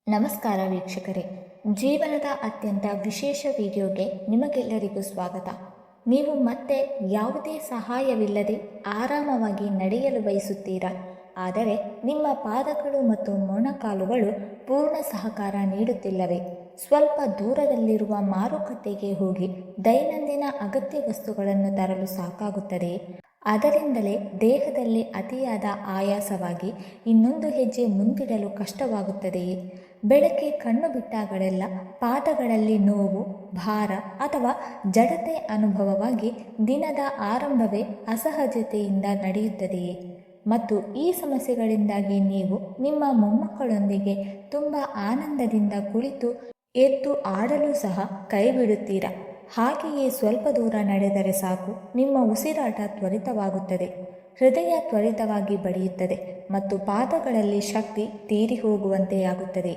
ನಮಸ್ಕಾರ ವೀಕ್ಷಕರೇ, ಜೀವನದ ಅತ್ಯಂತ ವಿಶೇಷ ವಿಡಿಯೋಗೆ ನಿಮಗೆಲ್ಲರಿಗೂ ಸ್ವಾಗತ. ನೀವು ಮತ್ತೆ ಯಾವುದೇ ಸಹಾಯವಿಲ್ಲದೆ ಆರಾಮವಾಗಿ ನಡೆಯಲು ಬಯಸುತ್ತೀರಾ, ಆದರೆ ನಿಮ್ಮ ಪಾದಗಳು ಮತ್ತು ಮೊಣಕಾಲುಗಳು ಪೂರ್ಣ ಸಹಕಾರ ನೀಡುತ್ತಿಲ್ಲವೇ? ಸ್ವಲ್ಪ ದೂರದಲ್ಲಿರುವ ಮಾರುಕಟ್ಟೆಗೆ ಹೋಗಿ ದೈನಂದಿನ ಅಗತ್ಯ ವಸ್ತುಗಳನ್ನು ತರಲು ಸಾಕಾಗುತ್ತದೆಯೇ? ಅದರಿಂದಲೇ ದೇಹದಲ್ಲಿ ಅತಿಯಾದ ಆಯಾಸವಾಗಿ ಇನ್ನೊಂದು ಹೆಜ್ಜೆ ಮುಂದಿಡಲು ಕಷ್ಟವಾಗುತ್ತದೆಯೇ? ಬೆಳಗ್ಗೆ ಕಣ್ಣು ಬಿಟ್ಟಾಗಲೆಲ್ಲ ಪಾದಗಳಲ್ಲಿ ನೋವು, ಭಾರ ಅಥವಾ ಜಡತೆ ಅನುಭವವಾಗಿ ದಿನದ ಆರಂಭವೇ ಅಸಹಜತೆಯಿಂದ ನಡೆಯುತ್ತದೆಯೇ? ಮತ್ತು ಈ ಸಮಸ್ಯೆಗಳಿಂದಾಗಿ ನೀವು ನಿಮ್ಮ ಮೊಮ್ಮಕ್ಕಳೊಂದಿಗೆ ತುಂಬ ಆನಂದದಿಂದ ಕುಳಿತು ಎದ್ದು ಆಡಲು ಸಹ ಕೈಬಿಡುತ್ತೀರಾ. ಹಾಗೆಯೇ ಸ್ವಲ್ಪ ದೂರ ನಡೆದರೆ ಸಾಕು, ನಿಮ್ಮ ಉಸಿರಾಟ ತ್ವರಿತವಾಗುತ್ತದೆ, ಹೃದಯ ತ್ವರಿತವಾಗಿ ಬಡಿಯುತ್ತದೆ ಮತ್ತು ಪಾದಗಳಲ್ಲಿ ಶಕ್ತಿ ತೀರಿ ಹೋಗುವಂತೆಯಾಗುತ್ತದೆ.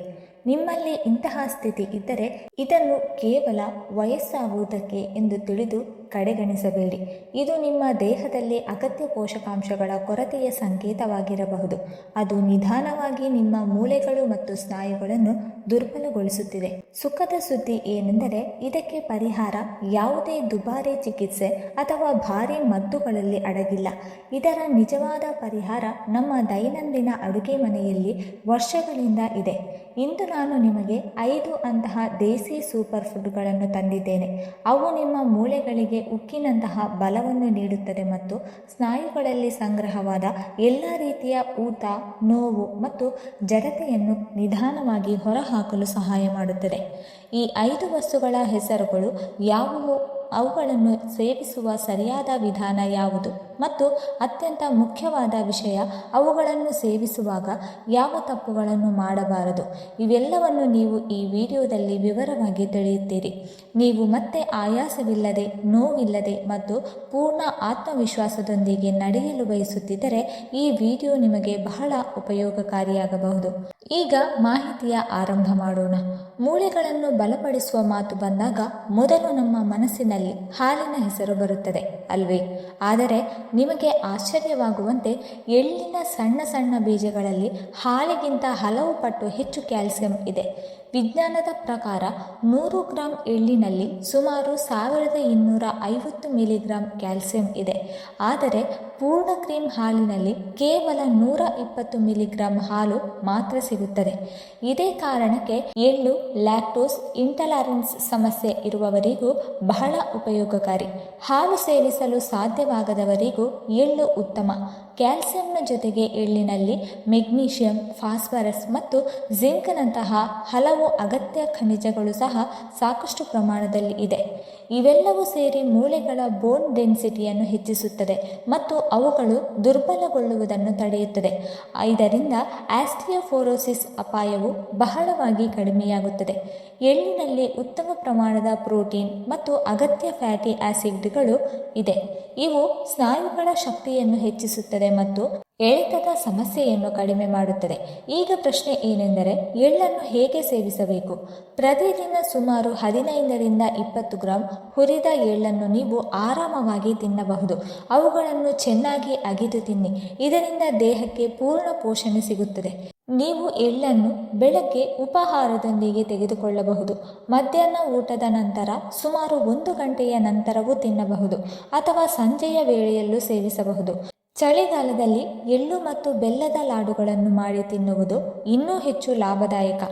ನಿಮ್ಮಲ್ಲಿ ಇಂತಹ ಸ್ಥಿತಿ ಇದ್ದರೆ ಇದನ್ನು ಕೇವಲ ವಯಸ್ಸಾಗುವುದಕ್ಕೆ ಎಂದು ತಿಳಿದು ಕಡೆಗಣಿಸಬೇಡಿ. ಇದು ನಿಮ್ಮ ದೇಹದಲ್ಲಿ ಅಗತ್ಯ ಪೋಷಕಾಂಶಗಳ ಕೊರತೆಯ ಸಂಕೇತವಾಗಿರಬಹುದು. ಅದು ನಿಧಾನವಾಗಿ ನಿಮ್ಮ ಮೂಳೆಗಳು ಮತ್ತು ಸ್ನಾಯುಗಳನ್ನು ದುರ್ಬಲಗೊಳಿಸುತ್ತಿದೆ. ಸುಖದ ಸುದ್ದಿ ಏನೆಂದರೆ ಇದಕ್ಕೆ ಪರಿಹಾರ ಯಾವುದೇ ದುಬಾರಿ ಚಿಕಿತ್ಸೆ ಅಥವಾ ಭಾರಿ ಮದ್ದುಗಳಲ್ಲಿ ಅಡಗಿಲ್ಲ. ಇದರ ನಿಜವಾದ ಪರಿಹಾರ ನಮ್ಮ ದೈನಂದಿನ ಅಡುಗೆ ಮನೆಯಲ್ಲಿ ವರ್ಷಗಳಿಂದ ಇದೆ. ಇಂದು ನಾನು ನಿಮಗೆ 5 ಅಂತಹ ದೇಸಿ ಸೂಪರ್ ಫುಡ್ಗಳನ್ನು ತಂದಿದ್ದೇನೆ. ಅವು ನಿಮ್ಮ ಮೂಳೆಗಳಿಗೆ ಉಕ್ಕಿನಂತಹ ಬಲವನ್ನು ನೀಡುತ್ತದೆ ಮತ್ತು ಸ್ನಾಯುಗಳಲ್ಲಿ ಸಂಗ್ರಹವಾದ ಎಲ್ಲ ರೀತಿಯ ಊತ, ನೋವು ಮತ್ತು ಜಡತೆಯನ್ನು ನಿಧಾನವಾಗಿ ಹೊರಹಾಕಲು ಸಹಾಯ ಮಾಡುತ್ತದೆ. ಈ 5 ವಸ್ತುಗಳ ಹೆಸರುಗಳು ಯಾವುವು, ಅವುಗಳನ್ನು ಸೇವಿಸುವ ಸರಿಯಾದ ವಿಧಾನ ಯಾವುದು ಮತ್ತು ಅತ್ಯಂತ ಮುಖ್ಯವಾದ ವಿಷಯ, ಅವುಗಳನ್ನು ಸೇವಿಸುವಾಗ ಯಾವ ತಪ್ಪುಗಳನ್ನು ಮಾಡಬಾರದು, ಇವೆಲ್ಲವನ್ನು ನೀವು ಈ ವಿಡಿಯೋದಲ್ಲಿ ವಿವರವಾಗಿ ತಿಳಿಯುತ್ತೀರಿ. ನೀವು ಮತ್ತೆ ಆಯಾಸವಿಲ್ಲದೆ, ನೋವಿಲ್ಲದೆ ಮತ್ತು ಪೂರ್ಣ ಆತ್ಮವಿಶ್ವಾಸದೊಂದಿಗೆ ನಡೆಯಲು ಬಯಸುತ್ತಿದ್ದರೆ ಈ ವಿಡಿಯೋ ನಿಮಗೆ ಬಹಳ ಉಪಯೋಗಕಾರಿಯಾಗಬಹುದು. ಈಗ ಮಾಹಿತಿಯ ಆರಂಭ ಮಾಡೋಣ. ಮೂಳೆಗಳನ್ನು ಬಲಪಡಿಸುವ ಮಾತು ಬಂದಾಗ ಮೊದಲು ನಮ್ಮ ಮನಸ್ಸಿನಲ್ಲಿ ಹಾಲಿನ ಹೆಸರು ಬರುತ್ತದೆ ಅಲ್ವೇ? ಆದರೆ ನಿಮಗೆ ಆಶ್ಚರ್ಯವಾಗುವಂತೆ ಎಳ್ಳಿನ ಸಣ್ಣ ಸಣ್ಣ ಬೀಜಗಳಲ್ಲಿ ಹಾಲಿಗಿಂತ ಹಲವು ಪಟ್ಟು ಹೆಚ್ಚು ಕ್ಯಾಲ್ಸಿಯಂ ಇದೆ. ವಿಜ್ಞಾನದ ಪ್ರಕಾರ 100 ಗ್ರಾಂ ಎಳ್ಳಿನಲ್ಲಿ ಸುಮಾರು 1250 ಮಿಲಿಗ್ರಾಂ ಕ್ಯಾಲ್ಸಿಯಂ ಇದೆ. ಆದರೆ ಪೂರ್ಣ ಕ್ರೀಮ್ ಹಾಲಿನಲ್ಲಿ ಕೇವಲ 120 ಮಿಲಿಗ್ರಾಂ ಹಾಲು ಮಾತ್ರ ಸಿಗುತ್ತದೆ. ಇದೇ ಕಾರಣಕ್ಕೆ ಎಳ್ಳು ಲ್ಯಾಕ್ಟೋಸ್ ಇಂಟಾಲರೆನ್ಸ್ ಸಮಸ್ಯೆ ಇರುವವರಿಗೂ ಬಹಳ ಉಪಯೋಗಕಾರಿ. ಹಾಲು ಸೇವಿಸಲು ಸಾಧ್ಯವಾಗದವರಿಗೂ ಎಳ್ಳು ಉತ್ತಮ. ಕ್ಯಾಲ್ಸಿಯಂನ ಜೊತೆಗೆ ಎಳ್ಳಿನಲ್ಲಿ ಮೆಗ್ನೀಷಿಯಂ, ಫಾಸ್ಫರಸ್ ಮತ್ತು ಜಿಂಕ್ನಂತಹ ಹಲವು ಅಗತ್ಯ ಖನಿಜಗಳು ಸಹ ಸಾಕಷ್ಟು ಪ್ರಮಾಣದಲ್ಲಿ ಇದೆ. ಇವೆಲ್ಲವೂ ಸೇರಿ ಮೂಳೆಗಳ ಬೋನ್ ಡೆನ್ಸಿಟಿಯನ್ನು ಹೆಚ್ಚಿಸುತ್ತದೆ ಮತ್ತು ಅವುಗಳು ದುರ್ಬಲಗೊಳ್ಳುವುದನ್ನು ತಡೆಯುತ್ತದೆ. ಇದರಿಂದ ಆಸ್ಟಿಯೋಪೊರೋಸಿಸ್ ಅಪಾಯವು ಬಹಳವಾಗಿ ಕಡಿಮೆಯಾಗುತ್ತದೆ. ಎಳ್ಳಿನಲ್ಲಿ ಉತ್ತಮ ಪ್ರಮಾಣದ ಪ್ರೋಟೀನ್ ಮತ್ತು ಅಗತ್ಯ ಫ್ಯಾಟಿ ಆಸಿಡ್ಗಳು ಇದೆ. ಇವು ಸ್ನಾಯುಗಳ ಶಕ್ತಿಯನ್ನು ಹೆಚ್ಚಿಸುತ್ತದೆ ಮತ್ತು ಎಳೆತದ ಸಮಸ್ಯೆಯನ್ನು ಕಡಿಮೆ ಮಾಡುತ್ತದೆ. ಈಗ ಪ್ರಶ್ನೆ ಏನೆಂದರೆ, ಎಳ್ಳನ್ನು ಹೇಗೆ ಸೇವಿಸಬೇಕು? ಪ್ರತಿದಿನ ಸುಮಾರು 15ರಿಂದ 20 ಗ್ರಾಂ ಹುರಿದ ಎಳ್ಳನ್ನು ನೀವು ಆರಾಮವಾಗಿ ತಿನ್ನಬಹುದು. ಅವುಗಳನ್ನು ಚೆನ್ನಾಗಿ ಅಗಿದು ತಿನ್ನಿ. ಇದರಿಂದ ದೇಹಕ್ಕೆ ಪೂರ್ಣ ಪೋಷಣೆ ಸಿಗುತ್ತದೆ. ನೀವು ಎಳ್ಳನ್ನು ಬೆಳಗ್ಗೆ ಉಪಹಾರದೊಂದಿಗೆ ತೆಗೆದುಕೊಳ್ಳಬಹುದು. ಮಧ್ಯಾಹ್ನ ಊಟದ ನಂತರ ಸುಮಾರು 1 ಗಂಟೆಯ ನಂತರವೂ ತಿನ್ನಬಹುದು ಅಥವಾ ಸಂಜೆಯ ವೇಳೆಯಲ್ಲೂ ಸೇವಿಸಬಹುದು. ಚಳಿಗಾಲದಲ್ಲಿ ಎಳ್ಳು ಮತ್ತು ಬೆಲ್ಲದ ಲಾಡುಗಳನ್ನು ಮಾಡಿ ತಿನ್ನುವುದು ಇನ್ನೂ ಹೆಚ್ಚು ಲಾಭದಾಯಕ.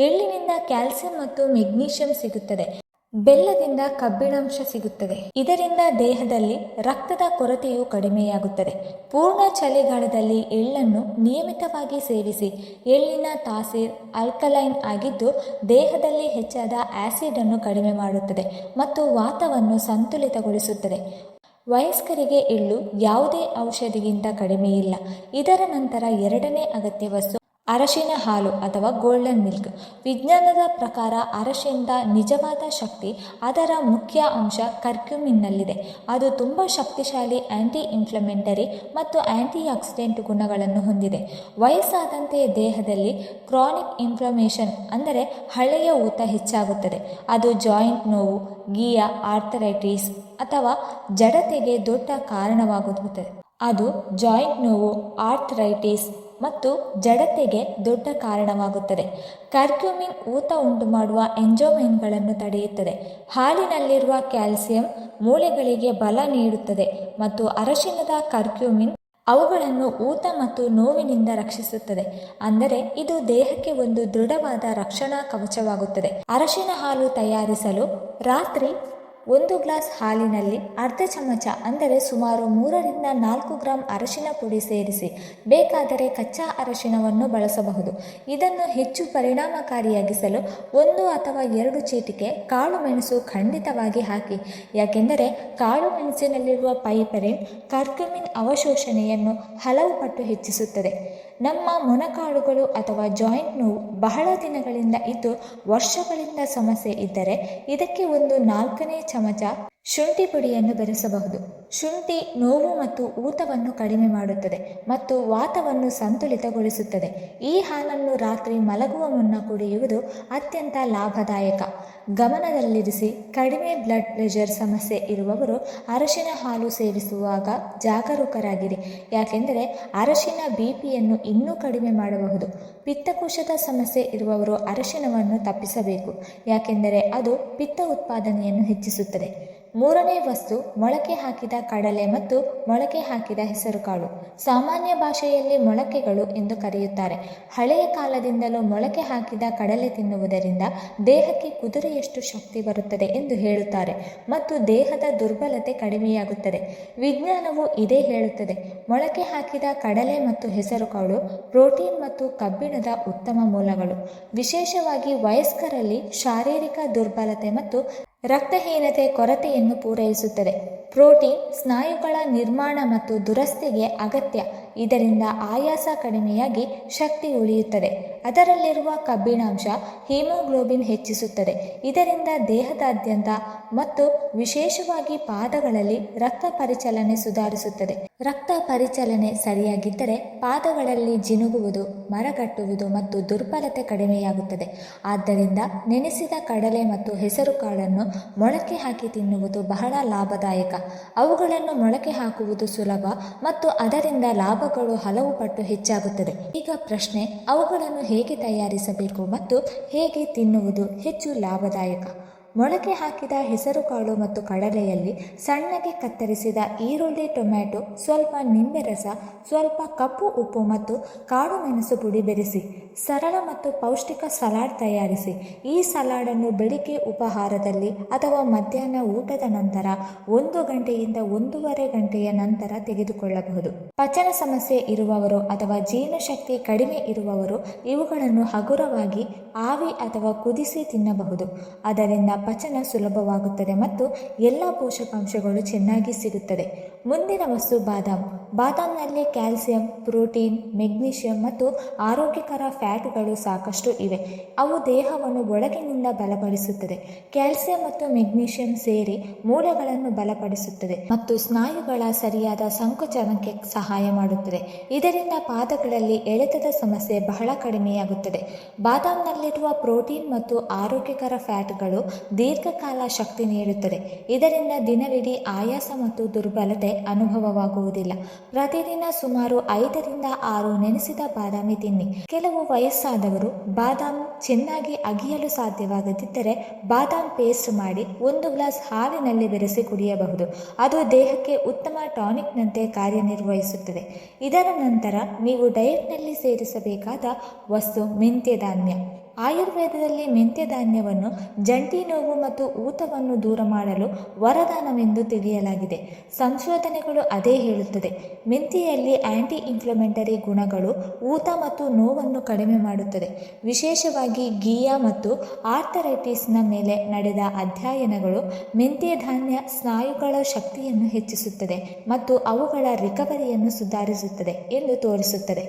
ಎಳ್ಳಿನಿಂದ ಕ್ಯಾಲ್ಸಿಯಂ ಮತ್ತು ಮೆಗ್ನೀಷಿಯಂ ಸಿಗುತ್ತದೆ. ಬೆಲ್ಲದಿಂದ ಕಬ್ಬಿಣಾಂಶ ಸಿಗುತ್ತದೆ. ಇದರಿಂದ ದೇಹದಲ್ಲಿ ರಕ್ತದ ಕೊರತೆಯು ಕಡಿಮೆಯಾಗುತ್ತದೆ. ಪೂರ್ಣ ಚಳಿಗಾಲದಲ್ಲಿ ಎಳ್ಳನ್ನು ನಿಯಮಿತವಾಗಿ ಸೇವಿಸಿ. ಎಳ್ಳಿನ ತಾಸೀರ್ ಆಲ್ಕಲೈನ್ ಆಗಿದ್ದು ದೇಹದಲ್ಲಿ ಹೆಚ್ಚಾದ ಆಸಿಡ್ ಅನ್ನು ಕಡಿಮೆ ಮಾಡುತ್ತದೆ ಮತ್ತು ವಾತವನ್ನು ಸಂತುಲಿತಗೊಳಿಸುತ್ತದೆ. ವಯಸ್ಕರಿಗೆ ಎಳ್ಳು ಯಾವುದೇ ಔಷಧಿಗಿಂತ ಕಡಿಮೆಯಿಲ್ಲ. ಇದರ ನಂತರ 2ನೇ ಅಗತ್ಯ ವಸ್ತು ಅರಶಿನ ಹಾಲು ಅಥವಾ ಗೋಲ್ಡನ್ ಮಿಲ್ಕ್. ವಿಜ್ಞಾನದ ಪ್ರಕಾರ ಅರಶಿನದ ನಿಜವಾದ ಶಕ್ತಿ ಅದರ ಮುಖ್ಯ ಅಂಶ ಕರ್ಕ್ಯುಮಿನ್ನಲ್ಲಿದೆ. ಅದು ತುಂಬ ಶಕ್ತಿಶಾಲಿ ಆಂಟಿ ಇನ್ಫ್ಲಮೆಂಟರಿ ಮತ್ತು ಆಂಟಿ ಆಕ್ಸಿಡೆಂಟ್ ಗುಣಗಳನ್ನು ಹೊಂದಿದೆ. ವಯಸ್ಸಾದಂತೆ ದೇಹದಲ್ಲಿ ಕ್ರಾನಿಕ್ ಇನ್ಫ್ಲಮೇಷನ್ ಅಂದರೆ ಹಳೆಯ ಊತ ಹೆಚ್ಚಾಗುತ್ತದೆ. ಅದು ಜಾಯಿಂಟ್ ನೋವು, ಗೀಯ ಆರ್ಥರೈಟಿಸ್ ಅಥವಾ ಜಡತೆಗೆ ದೊಡ್ಡ ಕಾರಣವಾಗುತ್ತದೆ. ಅದು ಜಾಯಿಂಟ್ ನೋವು, ಆರ್ಥರೈಟಿಸ್ ಮತ್ತು ಜಡತೆಗೆ ದೊಡ್ಡ ಕಾರಣವಾಗುತ್ತದೆ. ಕರ್ಕ್ಯೂಮಿನ್ ಊತ ಉಂಟುಮಾಡುವ ಎಂಜೈಮ್ಗಳನ್ನು ತಡೆಯುತ್ತದೆ. ಹಾಲಿನಲ್ಲಿರುವ ಕ್ಯಾಲ್ಸಿಯಂ ಮೂಳೆಗಳಿಗೆ ಬಲ ನೀಡುತ್ತದೆ ಮತ್ತು ಅರಶಿನದ ಕರ್ಕ್ಯೂಮಿನ್ ಅವುಗಳನ್ನು ಊತ ಮತ್ತು ನೋವಿನಿಂದ ರಕ್ಷಿಸುತ್ತದೆ. ಅಂದರೆ ಇದು ದೇಹಕ್ಕೆ ಒಂದು ದೃಢವಾದ ರಕ್ಷಣಾ ಕವಚವಾಗುತ್ತದೆ. ಅರಶಿನ ಹಾಲು ತಯಾರಿಸಲು ರಾತ್ರಿ 1 ಗ್ಲಾಸ್ ಹಾಲಿನಲ್ಲಿ ಅರ್ಧ ಚಮಚ ಅಂದರೆ ಸುಮಾರು 3-4 ಗ್ರಾಂ ಅರಶಿನ ಪುಡಿ ಸೇರಿಸಿ. ಬೇಕಾದರೆ ಕಚ್ಚಾ ಅರಶಿನವನ್ನು ಬಳಸಬಹುದು. ಇದನ್ನು ಹೆಚ್ಚು ಪರಿಣಾಮಕಾರಿಯಾಗಿಸಲು 1 ಅಥವಾ 2 ಚೀಟಿಕೆ ಕಾಳು ಮೆಣಸು ಖಂಡಿತವಾಗಿ ಹಾಕಿ. ಯಾಕೆಂದರೆ ಕಾಳು ಮೆಣಸಿನಲ್ಲಿರುವ ಪೈಪರಿನ್ ಕರ್ಕ್ಯೂಮಿನ್ ಅವಶೋಷಣೆಯನ್ನು ಹಲವು ಪಟ್ಟು ಹೆಚ್ಚಿಸುತ್ತದೆ. ನಮ್ಮ ಮೊಣಕಾಲುಗಳು ಅಥವಾ ಜಾಯಿಂಟ್ ನೋವು ಬಹಳ ದಿನಗಳಿಂದ ಇದ್ದು ವರ್ಷಗಳಿಂದ ಸಮಸ್ಯೆ ಇದ್ದರೆ ಇದಕ್ಕೆ ಒಂದು 4ನೇ ಚಮಚ ಶುಂಠಿ ಪುಡಿಯನ್ನು ಬೆರೆಸಬಹುದು. ಶುಂಠಿ ನೋವು ಮತ್ತು ಊತವನ್ನು ಕಡಿಮೆ ಮಾಡುತ್ತದೆ ಮತ್ತು ವಾತವನ್ನು ಸಂತುಲಿತಗೊಳಿಸುತ್ತದೆ. ಈ ಹಾಲನ್ನು ರಾತ್ರಿ ಮಲಗುವ ಮುನ್ನ ಕುಡಿಯುವುದು ಅತ್ಯಂತ ಲಾಭದಾಯಕ. ಗಮನದಲ್ಲಿರಿಸಿ, ಕಡಿಮೆ ಬ್ಲಡ್ ಪ್ರೆಷರ್ ಸಮಸ್ಯೆ ಇರುವವರು ಅರಶಿನ ಹಾಲು ಸೇವಿಸುವಾಗ ಜಾಗರೂಕರಾಗಿರಿ. ಯಾಕೆಂದರೆ ಅರಶಿನ ಬಿಪಿಯನ್ನು ಇನ್ನೂ ಕಡಿಮೆ ಮಾಡಬಹುದು. ಪಿತ್ತಕೋಶದ ಸಮಸ್ಯೆ ಇರುವವರು ಅರಶಿನವನ್ನು ತಪ್ಪಿಸಬೇಕು. ಯಾಕೆಂದರೆ ಅದು ಪಿತ್ತ ಉತ್ಪಾದನೆಯನ್ನು ಹೆಚ್ಚಿಸುತ್ತದೆ. 3ನೇ ವಸ್ತು ಮೊಳಕೆ ಹಾಕಿದ ಕಡಲೆ ಮತ್ತು ಮೊಳಕೆ ಹಾಕಿದ ಹೆಸರುಕಾಳು. ಸಾಮಾನ್ಯ ಭಾಷೆಯಲ್ಲಿ ಮೊಳಕೆಗಳು ಎಂದು ಕರೆಯುತ್ತಾರೆ. ಹಳೆಯ ಕಾಲದಿಂದಲೂ ಮೊಳಕೆ ಹಾಕಿದ ಕಡಲೆ ತಿನ್ನುವುದರಿಂದ ದೇಹಕ್ಕೆ ಕುದುರೆಯಷ್ಟು ಶಕ್ತಿ ಬರುತ್ತದೆ ಎಂದು ಹೇಳುತ್ತಾರೆ ಮತ್ತು ದೇಹದ ದುರ್ಬಲತೆ ಕಡಿಮೆಯಾಗುತ್ತದೆ. ವಿಜ್ಞಾನವು ಇದೇ ಹೇಳುತ್ತದೆ. ಮೊಳಕೆ ಹಾಕಿದ ಕಡಲೆ ಮತ್ತು ಹೆಸರುಕಾಳು ಪ್ರೋಟೀನ್ ಮತ್ತು ಕಬ್ಬಿಣದ ಉತ್ತಮ ಮೂಲಗಳು. ವಿಶೇಷವಾಗಿ ವಯಸ್ಕರಲ್ಲಿ ಶಾರೀರಿಕ ದುರ್ಬಲತೆ ಮತ್ತು ರಕ್ತಹೀನತೆ ಕೊರತೆಯನ್ನು ಪೂರೈಸುತ್ತದೆ. ಪ್ರೋಟೀನ್ ಸ್ನಾಯುಗಳ ನಿರ್ಮಾಣ ಮತ್ತು ದುರಸ್ತಿಗೆ ಅಗತ್ಯ. ಇದರಿಂದ ಆಯಾಸ ಕಡಿಮೆಯಾಗಿ ಶಕ್ತಿ ಉಳಿಯುತ್ತದೆ. ಅದರಲ್ಲಿರುವ ಕಬ್ಬಿಣಾಂಶ ಹಿಮೋಗ್ಲೋಬಿನ್ ಹೆಚ್ಚಿಸುತ್ತದೆ. ಇದರಿಂದ ದೇಹದಾದ್ಯಂತ ಮತ್ತು ವಿಶೇಷವಾಗಿ ಪಾದಗಳಲ್ಲಿ ರಕ್ತ ಪರಿಚಲನೆ ಸುಧಾರಿಸುತ್ತದೆ. ರಕ್ತ ಪರಿಚಲನೆ ಸರಿಯಾಗಿದ್ದರೆ ಪಾದಗಳಲ್ಲಿ ಜಿನುಗುವುದು, ಮರಗಟ್ಟುವುದು ಮತ್ತು ದುರ್ಬಲತೆ ಕಡಿಮೆಯಾಗುತ್ತದೆ. ಆದ್ದರಿಂದ ನೆನೆಸಿದ ಕಡಲೆ ಮತ್ತು ಹೆಸರು ಕಾಳನ್ನು ಮೊಳಕೆ ಹಾಕಿ ತಿನ್ನುವುದು ಬಹಳ ಲಾಭದಾಯಕ. ಅವುಗಳನ್ನು ಮೊಳಕೆ ಹಾಕುವುದು ಸುಲಭ ಮತ್ತು ಅದರಿಂದ ಲಾಭಗಳು ಹಲವು ಪಟ್ಟು ಹೆಚ್ಚಾಗುತ್ತದೆ. ಈಗ ಪ್ರಶ್ನೆ, ಅವುಗಳನ್ನು ಹೇಗೆ ತಯಾರಿಸಬೇಕು ಮತ್ತು ಹೇಗೆ ತಿನ್ನುವುದು ಹೆಚ್ಚು ಲಾಭದಾಯಕ? ಮೊಳಕೆ ಹಾಕಿದ ಹೆಸರುಕಾಳು ಮತ್ತು ಕಡಲೆಯಲ್ಲಿ ಸಣ್ಣಗೆ ಕತ್ತರಿಸಿದ ಈರುಳ್ಳಿ, ಟೊಮ್ಯಾಟೊ, ಸ್ವಲ್ಪ ನಿಂಬೆ ರಸ, ಸ್ವಲ್ಪ ಕಪ್ಪು ಉಪ್ಪು ಮತ್ತು ಕಾಳು ಮೆಣಸು ಪುಡಿ ಬೆರೆಸಿ ಸರಳ ಮತ್ತು ಪೌಷ್ಟಿಕ ಸಲಾಡ್ ತಯಾರಿಸಿ. ಈ ಸಲಾಡನ್ನು ಬೆಳಿಗ್ಗೆ ಉಪಹಾರದಲ್ಲಿ ಅಥವಾ ಮಧ್ಯಾಹ್ನ ಊಟದ ನಂತರ 1 ಗಂಟೆಯಿಂದ 1.5 ಗಂಟೆಯ ನಂತರ ತೆಗೆದುಕೊಳ್ಳಬಹುದು. ಪಚನ ಸಮಸ್ಯೆ ಇರುವವರು ಅಥವಾ ಜೀರ್ಣಶಕ್ತಿ ಕಡಿಮೆ ಇರುವವರು ಇವುಗಳನ್ನು ಹಗುರವಾಗಿ ಆವಿ ಅಥವಾ ಕುದಿಸಿ ತಿನ್ನಬಹುದು. ಅದರಿಂದ ಪಚನ ಸುಲಭವಾಗುತ್ತದೆ ಮತ್ತು ಎಲ್ಲ ಪೋಷಕಾಂಶಗಳು ಚೆನ್ನಾಗಿ ಸಿಗುತ್ತದೆ. ಮುಂದಿನ ವಸ್ತು ಬಾದಾಮ್. ಬಾದಾಮ್ನಲ್ಲಿ ಕ್ಯಾಲ್ಸಿಯಂ, ಪ್ರೋಟೀನ್, ಮೆಗ್ನೀಷಿಯಂ ಮತ್ತು ಆರೋಗ್ಯಕರ ಫ್ಯಾಟ್ಗಳು ಸಾಕಷ್ಟು ಇವೆ. ಅವು ದೇಹವನ್ನು ಒಳಗಿನಿಂದ ಬಲಪಡಿಸುತ್ತದೆ. ಕ್ಯಾಲ್ಸಿಯಂ ಮತ್ತು ಮೆಗ್ನೀಷಿಯಂ ಸೇರಿ ಮೂಳೆಗಳನ್ನು ಬಲಪಡಿಸುತ್ತದೆ ಮತ್ತು ಸ್ನಾಯುಗಳ ಸರಿಯಾದ ಸಂಕೋಚನಕ್ಕೆ ಸಹಾಯ ಮಾಡುತ್ತದೆ. ಇದರಿಂದ ಪಾದಗಳಲ್ಲಿ ಎಳೆತದ ಸಮಸ್ಯೆ ಬಹಳ ಕಡಿಮೆಯಾಗುತ್ತದೆ. ಬಾದಾಮ್ನಲ್ಲಿರುವ ಪ್ರೋಟೀನ್ ಮತ್ತು ಆರೋಗ್ಯಕರ ಫ್ಯಾಟ್ಗಳು ದೀರ್ಘಕಾಲ ಶಕ್ತಿ ನೀಡುತ್ತದೆ. ಇದರಿಂದ ದಿನವಿಡೀ ಆಯಾಸ ಮತ್ತು ದುರ್ಬಲತೆ ಅನುಭವವಾಗುವುದಿಲ್ಲ. ಪ್ರತಿದಿನ ಸುಮಾರು 5-6 ನೆನೆಸಿದ ಬಾದಾಮಿ ತಿನ್ನಿ. ಕೆಲವು ವಯಸ್ಸಾದವರು ಬಾದಾಮ್ ಚೆನ್ನಾಗಿ ಅಗಿಯಲು ಸಾಧ್ಯವಾಗದಿದ್ದರೆ ಬಾದಾಮ್ ಪೇಸ್ಟ್ ಮಾಡಿ 1 ಗ್ಲಾಸ್ ಹಾಲಿನಲ್ಲಿ ಬೆರೆಸಿ ಕುಡಿಯಬಹುದು. ಅದು ದೇಹಕ್ಕೆ ಉತ್ತಮ ಟಾನಿಕ್ನಂತೆ ಕಾರ್ಯನಿರ್ವಹಿಸುತ್ತದೆ. ಇದರ ನಂತರ ನೀವು ಡಯಟ್ನಲ್ಲಿ ಸೇರಿಸಬೇಕಾದ ವಸ್ತು ಮೆಂತ್ಯ ಧಾನ್ಯ. ಆಯುರ್ವೇದದಲ್ಲಿ ಮೆಂತ್ಯ ಧಾನ್ಯವನ್ನು ಜಂಟಿ ನೋವು ಮತ್ತು ಊತವನ್ನು ದೂರ ಮಾಡಲು ವರದಾನವೆಂದು ತಿಳಿಯಲಾಗಿದೆ. ಸಂಶೋಧನೆಗಳು ಅದೇ ಹೇಳುತ್ತದೆ. ಮೆಂತ್ಯೆಯಲ್ಲಿ ಆಂಟಿ ಇನ್ಫ್ಲಮೇಟರಿ ಗುಣಗಳು ಊತ ಮತ್ತು ನೋವನ್ನು ಕಡಿಮೆ ಮಾಡುತ್ತದೆ. ವಿಶೇಷವಾಗಿ ಗೀಯ ಮತ್ತು ಆರ್ಥರೈಟಿಸ್ನ ಮೇಲೆ ನಡೆದ ಅಧ್ಯಯನಗಳು ಮೆಂತ್ಯ ಧಾನ್ಯ ಸ್ನಾಯುಗಳ ಶಕ್ತಿಯನ್ನು ಹೆಚ್ಚಿಸುತ್ತದೆ ಮತ್ತು ಅವುಗಳ ರಿಕವರಿಯನ್ನು ಸುಧಾರಿಸುತ್ತದೆ ಎಂದು ತೋರಿಸುತ್ತದೆ.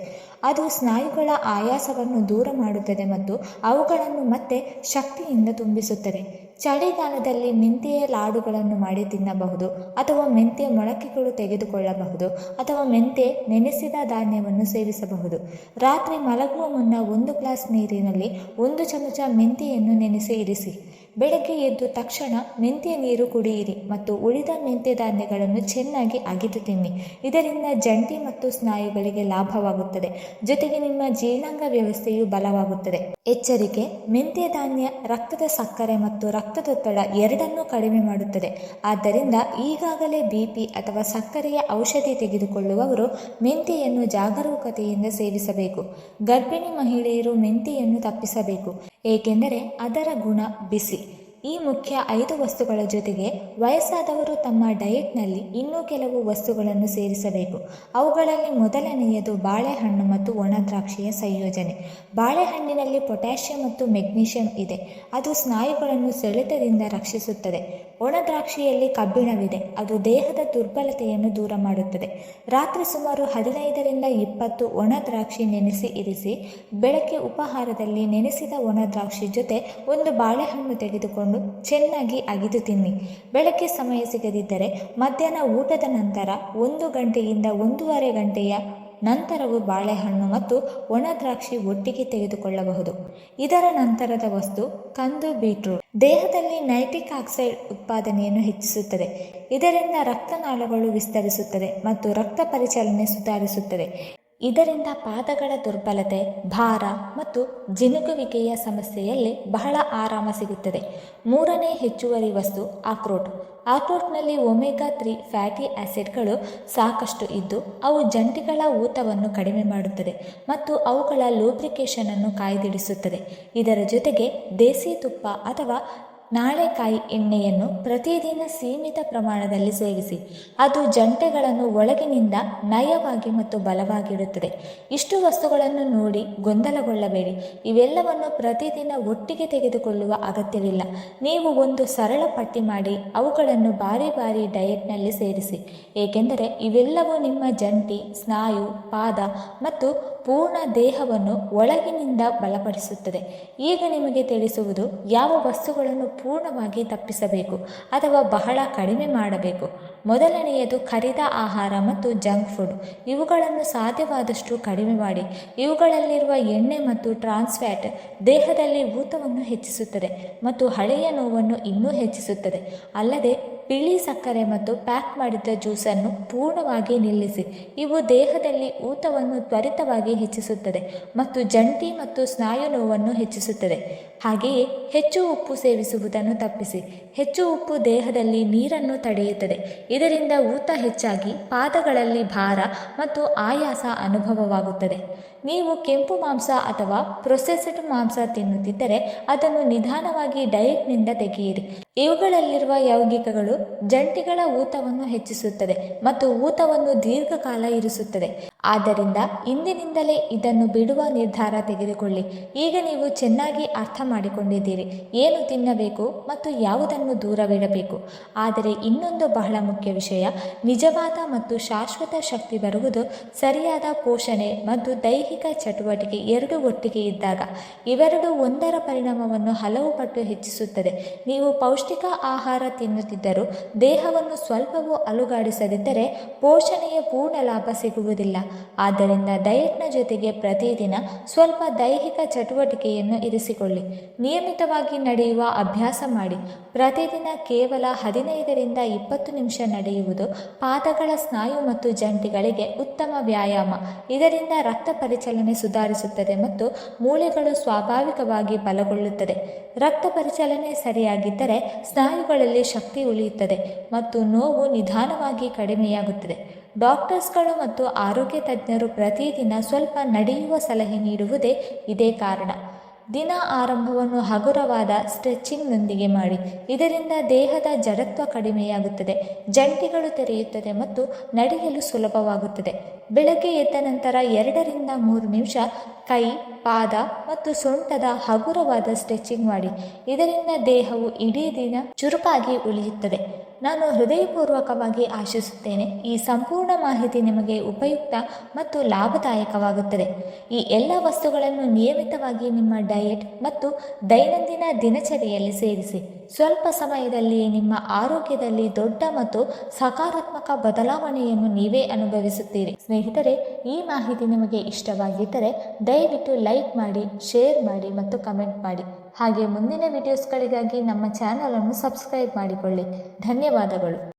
ಅದು ಸ್ನಾಯುಗಳ ಆಯಾಸವನ್ನು ದೂರ ಮಾಡುತ್ತದೆ ಮತ್ತು ಅವುಗಳನ್ನು ಮತ್ತೆ ಶಕ್ತಿಯಿಂದ ತುಂಬಿಸುತ್ತದೆ. ಚಳಿಗಾಲದಲ್ಲಿ ಮೆಂತ್ಯೆಯ ಲಾಡುಗಳನ್ನು ಮಾಡಿ ತಿನ್ನಬಹುದು ಅಥವಾ ಮೆಂತ್ಯ ಮೊಳಕೆಗಳು ತೆಗೆದುಕೊಳ್ಳಬಹುದು ಅಥವಾ ಮೆಂತ್ಯೆ ನೆನೆಸಿದ ಧಾನ್ಯವನ್ನು ಸೇವಿಸಬಹುದು. ರಾತ್ರಿ ಮಲಗುವ ಮುನ್ನ 1 ಗ್ಲಾಸ್ ನೀರಿನಲ್ಲಿ 1 ಚಮಚ ಮೆಂತ್ಯೆಯನ್ನು ನೆನೆಸಿ ಇರಿಸಿ. ಬೆಳಗ್ಗೆ ಎದ್ದು ತಕ್ಷಣ ಮೆಂತ್ಯ ನೀರು ಕುಡಿಯಿರಿ ಮತ್ತು ಉಳಿದ ಮೆಂತ್ಯ ಧಾನ್ಯಗಳನ್ನು ಚೆನ್ನಾಗಿ ಅಗಿದು ತಿನ್ನಿ. ಇದರಿಂದ ಜಂಟಿ ಮತ್ತು ಸ್ನಾಯುಗಳಿಗೆ ಲಾಭವಾಗುತ್ತದೆ. ಜೊತೆಗೆ ನಿಮ್ಮ ಜೀರ್ಣಾಂಗ ವ್ಯವಸ್ಥೆಯು ಬಲವಾಗುತ್ತದೆ. ಎಚ್ಚರಿಕೆ: ಮೆಂತ್ಯ ಧಾನ್ಯ ರಕ್ತದ ಸಕ್ಕರೆ ಮತ್ತು ರಕ್ತದೊತ್ತಡ ಎರಡನ್ನೂ ಕಡಿಮೆ ಮಾಡುತ್ತದೆ. ಆದ್ದರಿಂದ ಈಗಾಗಲೇ ಬಿಪಿ ಅಥವಾ ಸಕ್ಕರೆಯ ಔಷಧಿ ತೆಗೆದುಕೊಳ್ಳುವವರು ಮೆಂತ್ಯೆಯನ್ನು ಜಾಗರೂಕತೆಯಿಂದ ಸೇವಿಸಬೇಕು. ಗರ್ಭಿಣಿ ಮಹಿಳೆಯರು ಮೆಂತ್ಯೆಯನ್ನು ತಪ್ಪಿಸಬೇಕು, ಏಕೆಂದರೆ ಅದರ ಗುಣ ಬಿಸಿ. ಈ ಮುಖ್ಯ 5 ವಸ್ತುಗಳ ಜೊತೆಗೆ ವಯಸ್ಸಾದವರು ತಮ್ಮ ಡಯೆಟ್ನಲ್ಲಿ ಇನ್ನೂ ಕೆಲವು ವಸ್ತುಗಳನ್ನು ಸೇರಿಸಬೇಕು. ಅವುಗಳಲ್ಲಿ ಮೊದಲನೆಯದು ಬಾಳೆಹಣ್ಣು ಮತ್ತು ಒಣ ದ್ರಾಕ್ಷಿಯ ಸಂಯೋಜನೆ. ಬಾಳೆಹಣ್ಣಿನಲ್ಲಿ ಪೊಟ್ಯಾಷಿಯಂ ಮತ್ತು ಮೆಗ್ನೀಷಿಯಂ ಇದೆ, ಅದು ಸ್ನಾಯುಗಳನ್ನು ಸೆಳೆತದಿಂದ ರಕ್ಷಿಸುತ್ತದೆ. ಒಣ ದ್ರಾಕ್ಷಿಯಲ್ಲಿ ಕಬ್ಬಿಣವಿದೆ, ಅದು ದೇಹದ ದುರ್ಬಲತೆಯನ್ನು ದೂರ ಮಾಡುತ್ತದೆ. ರಾತ್ರಿ ಸುಮಾರು 15ರಿಂದ 20 ಒಣ ದ್ರಾಕ್ಷಿ ನೆನೆಸಿ ಇರಿಸಿ. ಬೆಳಗ್ಗೆ ಉಪಹಾರದಲ್ಲಿ ನೆನೆಸಿದ ಒಣ ದ್ರಾಕ್ಷಿ ಜೊತೆ ಒಂದು ಬಾಳೆಹಣ್ಣು ತೆಗೆದುಕೊಂಡು ಚೆನ್ನಾಗಿ ಅಗಿದು ತಿನ್ನಿ. ಬೆಳಗ್ಗೆ ಸಮಯ ಸಿಗದಿದ್ದರೆ ಮಧ್ಯಾಹ್ನ ಊಟದ ನಂತರ 1 ಗಂಟೆಯಿಂದ 1.5 ಗಂಟೆಯ ನಂತರವೂ ಬಾಳೆಹಣ್ಣು ಮತ್ತು ಒಣ ದ್ರಾಕ್ಷಿ ಒಟ್ಟಿಗೆ ತೆಗೆದುಕೊಳ್ಳಬಹುದು. ಇದರ ನಂತರದ ವಸ್ತು ಕಂದು ಬೀಟ್ರೂಟ್. ದೇಹದಲ್ಲಿ ನೈಟ್ರಿಕ್ ಆಕ್ಸೈಡ್ ಉತ್ಪಾದನೆಯನ್ನು ಹೆಚ್ಚಿಸುತ್ತದೆ. ಇದರಿಂದ ರಕ್ತನಾಳಗಳು ವಿಸ್ತರಿಸುತ್ತದೆ ಮತ್ತು ರಕ್ತ ಪರಿಚಲನೆ ಸುಧಾರಿಸುತ್ತದೆ. ಇದರಿಂದ ಪಾದಗಳ ದುರ್ಬಲತೆ, ಭಾರ ಮತ್ತು ಜಿನುಗುವಿಕೆಯ ಸಮಸ್ಯೆಯಲ್ಲಿ ಬಹಳ ಆರಾಮ ಸಿಗುತ್ತದೆ. 3ನೇ ಹೆಚ್ಚುವರಿ ವಸ್ತು ಅಕ್ರೋಟ್. ಅಕ್ರೋಟ್ನಲ್ಲಿ ಒಮೆಗಾ 3 ಫ್ಯಾಟಿ ಆಸಿಡ್ಗಳು ಸಾಕಷ್ಟು ಇದ್ದು ಅವು ಜಂಟಿಗಳ ಊತವನ್ನು ಕಡಿಮೆ ಮಾಡುತ್ತದೆ ಮತ್ತು ಅವುಗಳ ಲೂಬ್ರಿಕೇಷನ್ ಅನ್ನು ಕಾಯ್ದಿರಿಸುತ್ತದೆ. ಇದರ ಜೊತೆಗೆ ದೇಸಿ ತುಪ್ಪ ಅಥವಾ ನಾಳೆಕಾಯಿ ಎಣ್ಣೆಯನ್ನು ಪ್ರತಿದಿನ ಸೀಮಿತ ಪ್ರಮಾಣದಲ್ಲಿ ಸೇವಿಸಿ. ಅದು ಜಂಟೆಗಳನ್ನು ಒಳಗಿನಿಂದ ನಯವಾಗಿ ಮತ್ತು ಬಲವಾಗಿಡುತ್ತದೆ. ಇಷ್ಟು ವಸ್ತುಗಳನ್ನು ನೋಡಿ ಗೊಂದಲಗೊಳ್ಳಬೇಡಿ. ಇವೆಲ್ಲವನ್ನು ಪ್ರತಿದಿನ ಒಟ್ಟಿಗೆ ತೆಗೆದುಕೊಳ್ಳುವ ಅಗತ್ಯವಿಲ್ಲ. ನೀವು ಒಂದು ಸರಳ ಪಟ್ಟಿ ಮಾಡಿ ಅವುಗಳನ್ನು ಬಾರಿ ಬಾರಿ ಡಯೆಟ್ನಲ್ಲಿ ಸೇರಿಸಿ, ಏಕೆಂದರೆ ಇವೆಲ್ಲವೂ ನಿಮ್ಮ ಜಂಟಿ, ಸ್ನಾಯು, ಪಾದ ಮತ್ತು ಪೂರ್ಣ ದೇಹವನ್ನು ಒಳಗಿನಿಂದ ಬಲಪಡಿಸುತ್ತದೆ. ಈಗ ನಿಮಗೆ ತಿಳಿಸುವುದು ಯಾವ ವಸ್ತುಗಳನ್ನು ಪೂರ್ಣವಾಗಿ ತಪ್ಪಿಸಬೇಕು ಅಥವಾ ಬಹಳ ಕಡಿಮೆ ಮಾಡಬೇಕು. ಮೊದಲನೆಯದು ಕರಿದ ಆಹಾರ ಮತ್ತು ಜಂಕ್ ಫುಡ್. ಇವುಗಳನ್ನು ಸಾಧ್ಯವಾದಷ್ಟು ಕಡಿಮೆ ಮಾಡಿ. ಇವುಗಳಲ್ಲಿರುವ ಎಣ್ಣೆ ಮತ್ತು ಟ್ರಾನ್ಸ್ ಫ್ಯಾಟ್ ದೇಹದಲ್ಲಿ ಊತವನ್ನು ಹೆಚ್ಚಿಸುತ್ತದೆ ಮತ್ತು ಹಳೆಯ ನೋವನ್ನು ಇನ್ನೂ ಹೆಚ್ಚಿಸುತ್ತದೆ. ಅಲ್ಲದೆ ಬಿಳಿ ಸಕ್ಕರೆ ಮತ್ತು ಪ್ಯಾಕ್ ಮಾಡಿದ ಜ್ಯೂಸನ್ನು ಪೂರ್ಣವಾಗಿ ನಿಲ್ಲಿಸಿ. ಇವು ದೇಹದಲ್ಲಿ ಊತವನ್ನು ತ್ವರಿತವಾಗಿ ಹೆಚ್ಚಿಸುತ್ತದೆ ಮತ್ತು ಜಂಟಿ ಮತ್ತು ಸ್ನಾಯು ನೋವನ್ನು ಹೆಚ್ಚಿಸುತ್ತದೆ. ಹಾಗೆಯೇ ಹೆಚ್ಚು ಉಪ್ಪು ಸೇವಿಸುವುದನ್ನು ತಪ್ಪಿಸಿ. ಹೆಚ್ಚು ಉಪ್ಪು ದೇಹದಲ್ಲಿ ನೀರನ್ನು ತಡೆಯುತ್ತದೆ. ಇದರಿಂದ ಊತ ಹೆಚ್ಚಾಗಿ ಪಾದಗಳಲ್ಲಿ ಭಾರ ಮತ್ತು ಆಯಾಸ ಅನುಭವವಾಗುತ್ತದೆ. ನೀವು ಕೆಂಪು ಮಾಂಸ ಅಥವಾ ಪ್ರೊಸೆಸ್ಡ್ ಮಾಂಸ ತಿನ್ನುತ್ತಿದ್ದರೆ ಅದನ್ನು ನಿಧಾನವಾಗಿ ಡಯೆಟ್ನಿಂದ ತೆಗೆಯಿರಿ. ಇವುಗಳಲ್ಲಿರುವ ಯೌಗಿಕಗಳು ಜಂಟಿಗಳ ಊತವನ್ನು ಹೆಚ್ಚಿಸುತ್ತದೆ ಮತ್ತು ಊತವನ್ನು ದೀರ್ಘಕಾಲ ಇರಿಸುತ್ತದೆ. ಆದ್ದರಿಂದ ಇಂದಿನಿಂದಲೇ ಇದನ್ನು ಬಿಡುವ ನಿರ್ಧಾರ ತೆಗೆದುಕೊಳ್ಳಿ. ಈಗ ನೀವು ಚೆನ್ನಾಗಿ ಅರ್ಥ ಮಾಡಿಕೊಂಡಿದ್ದೀರಿ ಏನು ತಿನ್ನಬೇಕು ಮತ್ತು ಯಾವುದನ್ನು ದೂರವಿಡಬೇಕು. ಆದರೆ ಇನ್ನೊಂದು ಬಹಳ ಮುಖ್ಯ ವಿಷಯ, ನಿಜವಾದ ಮತ್ತು ಶಾಶ್ವತ ಶಕ್ತಿ ಬರುವುದು ಸರಿಯಾದ ಪೋಷಣೆ ಮತ್ತು ದೈಹಿಕ ಚಟುವಟಿಕೆ ಎರಡೂ ಒಟ್ಟಿಗೆ ಇದ್ದಾಗ. ಇವೆರಡೂ ಒಂದರ ಪರಿಣಾಮವನ್ನು ಹಲವು ಪಟ್ಟು ಹೆಚ್ಚಿಸುತ್ತದೆ. ನೀವು ಪೌಷ್ಟಿಕ ಆಹಾರ ತಿನ್ನುತ್ತಿದ್ದರೂ ದೇಹವನ್ನು ಸ್ವಲ್ಪವೂ ಅಲುಗಾಡಿಸದಿದ್ದರೆ ಪೋಷಣೆಯ ಪೂರ್ಣ ಲಾಭ ಸಿಗುವುದಿಲ್ಲ. ಆದ್ದರಿಂದ ಡಯೆಟ್ನ ಜೊತೆಗೆ ಪ್ರತಿದಿನ ಸ್ವಲ್ಪ ದೈಹಿಕ ಚಟುವಟಿಕೆಯನ್ನು ಇರಿಸಿಕೊಳ್ಳಿ. ನಿಯಮಿತವಾಗಿ ನಡೆಯುವ ಅಭ್ಯಾಸ ಮಾಡಿ. ಪ್ರತಿದಿನ ಕೇವಲ 15ರಿಂದ 20 ನಿಮಿಷ ನಡೆಯುವುದು ಪಾದಗಳ ಸ್ನಾಯು ಮತ್ತು ಜಂಟಿಗಳಿಗೆ ಉತ್ತಮ ವ್ಯಾಯಾಮ. ಇದರಿಂದ ರಕ್ತ ಪರಿಚಲನೆ ಸುಧಾರಿಸುತ್ತದೆ ಮತ್ತು ಮೂಳೆಗಳು ಸ್ವಾಭಾವಿಕವಾಗಿ ಬಲಗೊಳ್ಳುತ್ತದೆ. ರಕ್ತ ಪರಿಚಲನೆ ಸರಿಯಾಗಿದ್ದರೆ ಸ್ನಾಯುಗಳಲ್ಲಿ ಶಕ್ತಿ ಉಳಿಯುತ್ತದೆ ಮತ್ತು ನೋವು ನಿಧಾನವಾಗಿ ಕಡಿಮೆಯಾಗುತ್ತದೆ. ಡಾಕ್ಟರ್ಸ್ಗಳು ಮತ್ತು ಆರೋಗ್ಯ ತಜ್ಞರು ಪ್ರತಿದಿನ ಸ್ವಲ್ಪ ನಡೆಯುವ ಸಲಹೆ ನೀಡುವುದೇ ಇದೇ ಕಾರಣ. ದಿನ ಆರಂಭವನ್ನು ಹಗುರವಾದ ಸ್ಟ್ರೆಚಿಂಗ್ನೊಂದಿಗೆ ಮಾಡಿ. ಇದರಿಂದ ದೇಹದ ಜಡತ್ವ ಕಡಿಮೆಯಾಗುತ್ತದೆ, ಜಂಟಿಗಳು ತೆರೆಯುತ್ತದೆ ಮತ್ತು ನಡೆಯಲು ಸುಲಭವಾಗುತ್ತದೆ. ಬೆಳಗ್ಗೆ ಎದ್ದ ನಂತರ 2ರಿಂದ 3 ನಿಮಿಷ ಕೈ, ಪಾದ ಮತ್ತು ಸೊಂಟದ ಹಗುರವಾದ ಸ್ಟ್ರೆಚಿಂಗ್ ಮಾಡಿ. ಇದರಿಂದ ದೇಹವು ಇಡೀ ದಿನ ಚುರುಕಾಗಿ ಉಳಿಯುತ್ತದೆ. ನಾನು ಹೃದಯಪೂರ್ವಕವಾಗಿ ಆಶಿಸುತ್ತೇನೆ ಈ ಸಂಪೂರ್ಣ ಮಾಹಿತಿ ನಿಮಗೆ ಉಪಯುಕ್ತ ಮತ್ತು ಲಾಭದಾಯಕವಾಗುತ್ತದೆ. ಈ ಎಲ್ಲ ವಸ್ತುಗಳನ್ನು ನಿಯಮಿತವಾಗಿ ನಿಮ್ಮ ಡಯೆಟ್ ಮತ್ತು ದೈನಂದಿನ ದಿನಚರಿಯಲ್ಲಿ ಸೇರಿಸಿ. ಸ್ವಲ್ಪ ಸಮಯದಲ್ಲಿಯೇ ನಿಮ್ಮ ಆರೋಗ್ಯದಲ್ಲಿ ದೊಡ್ಡ ಮತ್ತು ಸಕಾರಾತ್ಮಕ ಬದಲಾವಣೆಯನ್ನು ನೀವೇ ಅನುಭವಿಸುತ್ತೀರಿ. ಸ್ನೇಹಿತರೆ, ಈ ಮಾಹಿತಿ ನಿಮಗೆ ಇಷ್ಟವಾಗಿದ್ದರೆ ದಯವಿಟ್ಟು ಲೈಕ್ ಮಾಡಿ, ಶೇರ್ ಮಾಡಿ ಮತ್ತು ಕಮೆಂಟ್ ಮಾಡಿ. ಹಾಗೆ ಮುಂದಿನ ವಿಡಿಯೋಸ್ಗಳಿಗಾಗಿ ನಮ್ಮ ಚಾನಲನ್ನು ಸಬ್ಸ್ಕ್ರೈಬ್ ಮಾಡಿಕೊಳ್ಳಿ. ಧನ್ಯವಾದಗಳು.